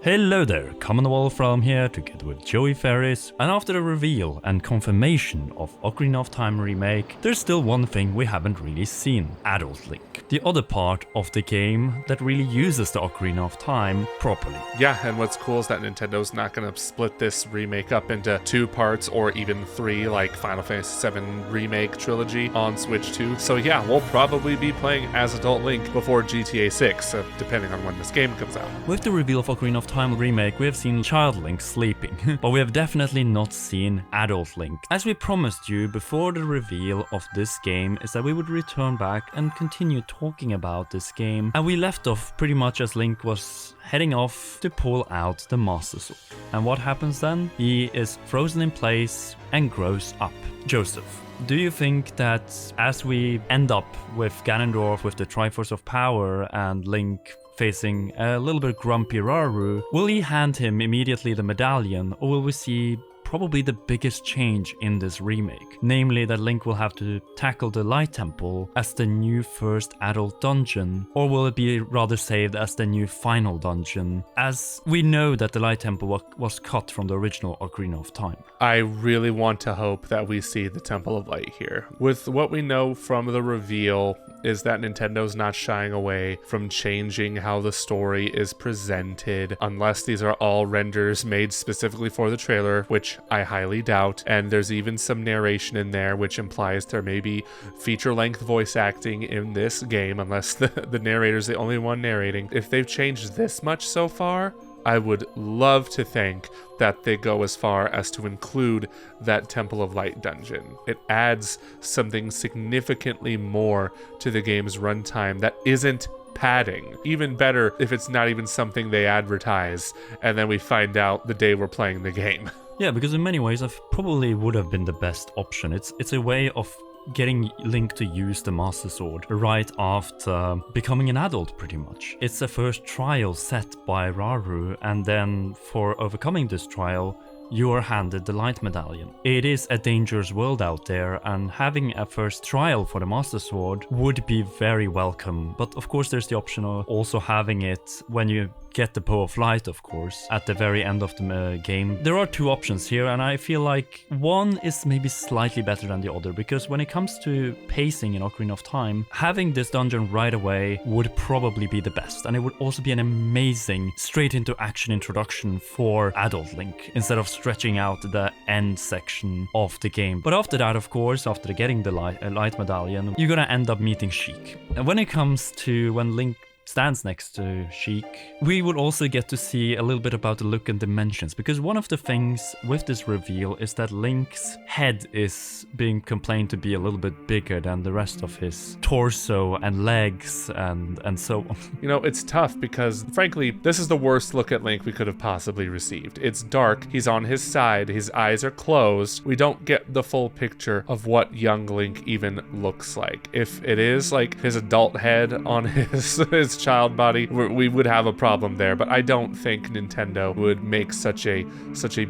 Hello there, Commonwealth from here together with Joey Ferris, and after the reveal and confirmation of Ocarina of Time Remake, there's still one thing we haven't really seen, Adult Link. The other part of the game that really uses the Ocarina of Time properly. Yeah, and what's cool is that Nintendo's not going to split this remake up into 2 parts or even 3 like Final Fantasy VII Remake trilogy on Switch 2. So yeah, we'll probably be playing as Adult Link before GTA 6, depending on when this game comes out. With the reveal of Ocarina of Time Remake, we have seen Child Link sleeping, but we have definitely not seen Adult Link. As we promised you before the reveal of this game is that we would return back and continue talking about this game, and we left off pretty much as Link was heading off to pull out the Master Sword. And what happens then? He is frozen in place and grows up. Joseph, do you think that as we end up with Ganondorf with the Triforce of Power and Link facing a little bit grumpy Rauru, will he hand him immediately the medallion, or will we see probably the biggest change in this remake? Namely that Link will have to tackle the Light Temple as the new first adult dungeon, or will it be rather saved as the new final dungeon, as we know that the Light Temple was cut from the original Ocarina of Time? I really want to hope that we see the Temple of Light here. With what we know from the reveal is that Nintendo's not shying away from changing how the story is presented, unless these are all renders made specifically for the trailer, which I highly doubt. And there's even some narration in there, which implies there may be feature-length voice acting in this game, unless the narrator's the only one narrating. If they've changed this much so far, I would love to think that they go as far as to include that Temple of Light dungeon. It adds something significantly more to the game's runtime that isn't padding. Even better if it's not even something they advertise, and then we find out the day we're playing the game. Yeah, because in many ways, probably would have been the best option. It's a way of getting Link to use the Master Sword right after becoming an adult, pretty much. It's the first trial set by Rauru, and then for overcoming this trial, you are handed the Light Medallion. It is a dangerous world out there, and having a first trial for the Master Sword would be very welcome. But of course there's the option of also having it when you get the Bow of Light, of course, at the very end of the game. There are 2 options here, and I feel like one is maybe slightly better than the other, because when it comes to pacing in Ocarina of Time, having this dungeon right away would probably be the best, and it would also be an amazing straight into action introduction for Adult Link, instead of stretching out the end section of the game. But after that, of course, after getting the light medallion, you're gonna end up meeting Sheik. And when it comes to when Link stands next to Sheik, we will also get to see a little bit about the look and dimensions, because one of the things with this reveal is that Link's head is being complained to be a little bit bigger than the rest of his torso and legs and so on. You know, it's tough because, frankly, this is the worst look at Link we could have possibly received. It's dark, he's on his side, his eyes are closed. We don't get the full picture of what young Link even looks like. If it is like his adult head on his child body, we would have a problem there, but I don't think Nintendo would make such a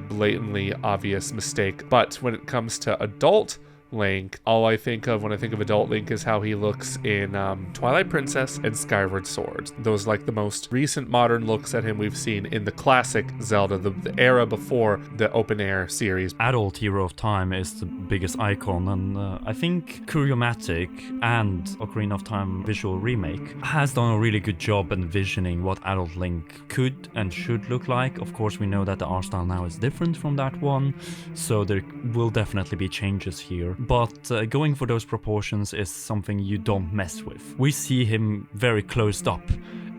blatantly obvious mistake. But when it comes to adult Link, all I think of when I think of Adult Link is how he looks in Twilight Princess and Skyward Sword. Those like the most recent modern looks at him we've seen in the classic Zelda, the era before the open air series. Adult Hero of Time is the biggest icon, and I think Curiomatic and Ocarina of Time Visual Remake has done a really good job envisioning what Adult Link could and should look like. Of course, we know that the art style now is different from that one, so there will definitely be changes here. But going for those proportions is something you don't mess with. We see him very closed up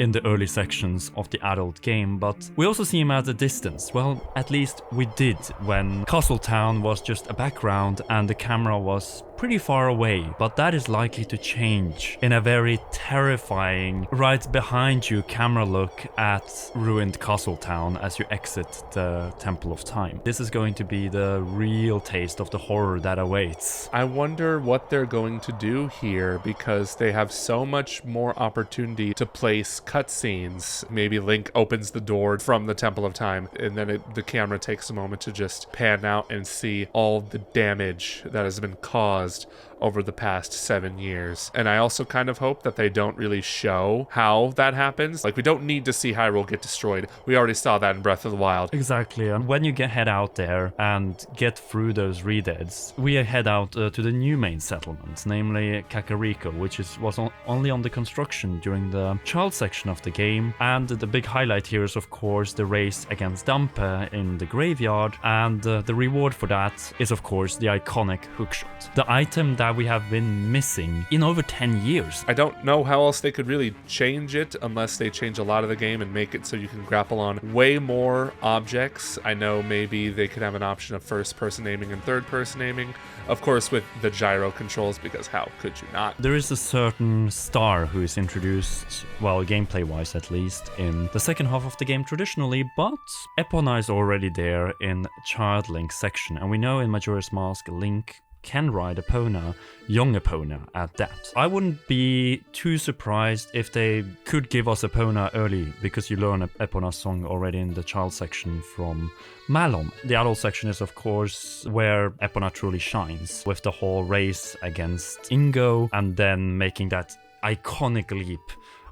in the early sections of the adult game, but we also see him at a distance. Well, at least we did when Castle Town was just a background and the camera was pretty far away, but that is likely to change in a very terrifying right behind you camera look at ruined Castle Town as you exit the Temple of Time. This is going to be the real taste of the horror that awaits. I wonder what they're going to do here, because they have so much more opportunity to place cutscenes. Maybe Link opens the door from the Temple of Time, and then the camera takes a moment to just pan out and see all the damage that has been caused caused over the past 7 years. And I also kind of hope that they don't really show how that happens. Like, we don't need to see Hyrule get destroyed. We already saw that in Breath of the Wild. Exactly, and when you head out there and get through those redeads, we head out to the new main settlement, namely Kakariko, which was only under construction during the child section of the game. And the big highlight here is, of course, the race against Dampe in the graveyard, and the reward for that is, of course, the iconic Hookshot, the item that we have been missing in over 10 years. I don't know how else they could really change it unless they change a lot of the game and make it so you can grapple on way more objects. I know maybe they could have an option of first-person aiming and third-person aiming, of course with the gyro controls, because how could you not? There is a certain star who is introduced, well, gameplay-wise at least, in the second half of the game traditionally, but Epona is already there in Child Link section, and we know in Majora's Mask Link can ride Epona, young Epona at that. I wouldn't be too surprised if they could give us Epona early, because you learn Epona's song already in the child section from Malon. The adult section is, of course, where Epona truly shines, with the whole race against Ingo, and then making that iconic leap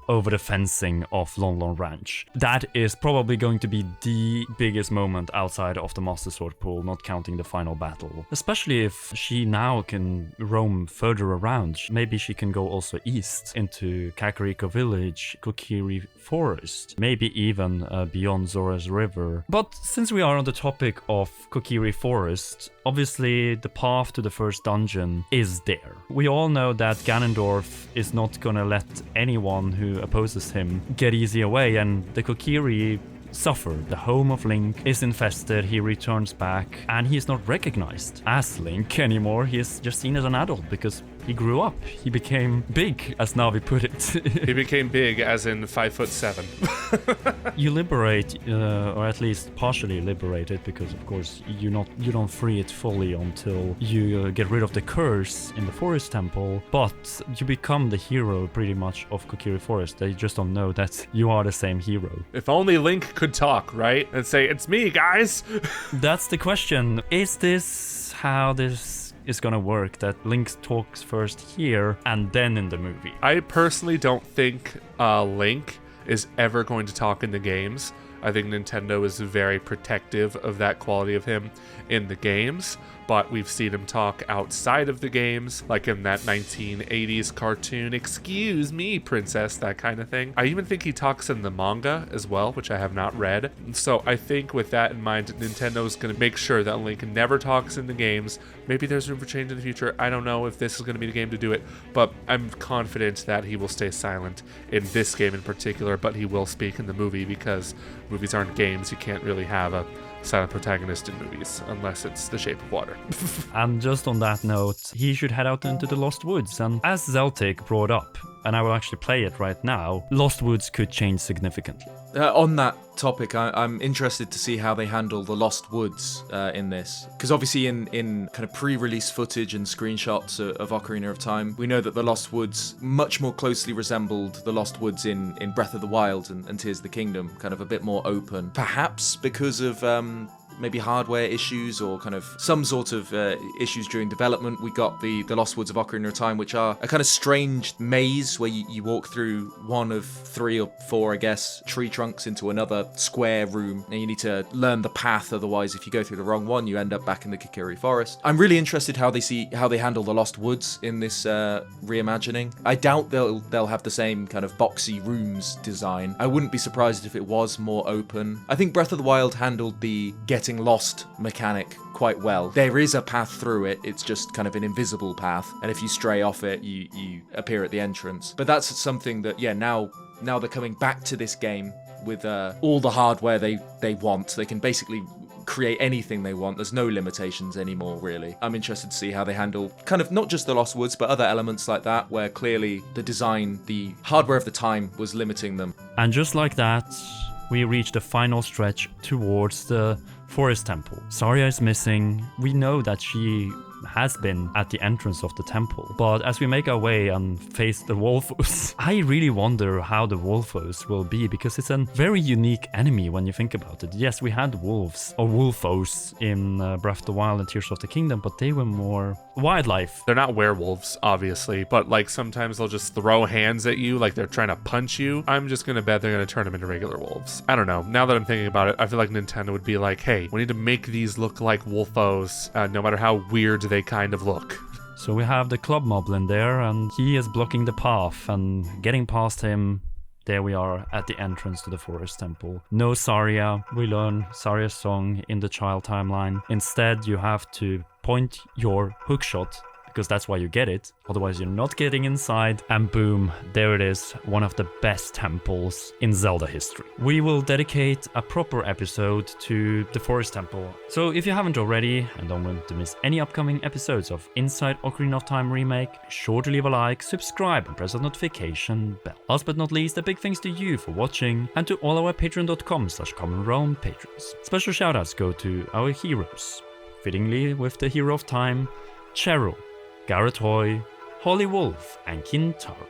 over the fencing of Lon Lon Ranch. That is probably going to be the biggest moment outside of the Master Sword pool, not counting the final battle. Especially if she now can roam further around. Maybe she can go also east into Kakariko Village, Kokiri Forest, maybe even beyond Zora's River. But since we are on the topic of Kokiri Forest, obviously the path to the first dungeon is there. We all know that Ganondorf is not gonna let anyone who opposes him get easy away, and the Kokiri suffer. The home of Link is infested, he returns back, and he is not recognized as Link anymore. He is just seen as an adult because he grew up. He became big, as Navi put it. He became big, as in 5'7". You liberate, or at least partially liberate it, because of course you don't free it fully until you get rid of the curse in the Forest Temple. But you become the hero pretty much of Kokiri Forest. They just don't know that you are the same hero. If only Link could talk, right? And say, "It's me, guys." That's the question. Is this how this is gonna work, that Link talks first here and then in the movie? I personally don't think Link is ever going to talk in the games. I think Nintendo is very protective of that quality of him in the games, but we've seen him talk outside of the games, like in that 1980s cartoon, "Excuse me, princess," that kind of thing. I even think he talks in the manga as well, which I have not read. So I think with that in mind, Nintendo's going to make sure that Link never talks in the games. Maybe there's room for change in the future. I don't know if this is going to be the game to do it, but I'm confident that he will stay silent in this game in particular, but he will speak in the movie, because movies aren't games. You can't really have a silent protagonist in movies unless it's The Shape of Water. And just on that note, he should head out into the Lost Woods, and as Zeltic brought up, and I will actually play it right now, Lost Woods could change significantly. On that topic, I'm interested to see how they handle the Lost Woods in this. Because obviously in kind of pre-release footage and screenshots of Ocarina of Time, we know that the Lost Woods much more closely resembled the Lost Woods in Breath of the Wild and Tears of the Kingdom, kind of a bit more open. Perhaps because of maybe hardware issues or kind of some sort of issues during development. We got the Lost Woods of Ocarina of Time, which are a kind of strange maze where you walk through one of 3 or 4, I guess, tree trunks into another square room, and you need to learn the path, otherwise if you go through the wrong one, you end up back in the Kokiri Forest. I'm really interested how they handle the Lost Woods in this reimagining. I doubt they'll have the same kind of boxy rooms design. I wouldn't be surprised if it was more open. I think Breath of the Wild handled the getting lost mechanic quite well. There is a path through it, it's just kind of an invisible path, and if you stray off it, you appear at the entrance. But that's something that, yeah, now they're coming back to this game with all the hardware they want. They can basically create anything they want. There's no limitations anymore, really. I'm interested to see how they handle kind of not just the Lost Woods, but other elements like that, where clearly the design, the hardware of the time was limiting them. And just like that, we reach the final stretch towards the Forest Temple. Saria is missing. We know that she has been at the entrance of the temple. But as we make our way and face the Wolfos, I really wonder how the Wolfos will be, because it's a very unique enemy when you think about it. Yes, we had wolves or Wolfos in Breath of the Wild and Tears of the Kingdom, but they were more wildlife. They're not werewolves, obviously, but like sometimes they'll just throw hands at you like they're trying to punch you. I'm just gonna bet they're gonna turn them into regular wolves. I don't know. Now that I'm thinking about it, I feel like Nintendo would be like, hey, we need to make these look like Wolfos, no matter how weird they kind of look. So we have the Club Moblin there, and he is blocking the path, and getting past him, there we are at the entrance to the Forest Temple. No Zarya. We learn Zarya's song in the child timeline. Instead, you have to point your hookshot, because that's why you get it. Otherwise, you're not getting inside. And boom, there it is. One of the best temples in Zelda history. We will dedicate a proper episode to the Forest Temple. So if you haven't already and don't want to miss any upcoming episodes of Inside Ocarina of Time Remake, be sure to leave a like, subscribe and press the notification bell. Last but not least, a big thanks to you for watching and to all our patreon.com/CommonRealm patrons. Special shoutouts go to our heroes. Fittingly with the hero of time, Cheryl, Garrett Hoy, Holly Wolf, and Kintaro.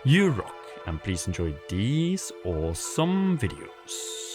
You rock, and please enjoy these awesome videos.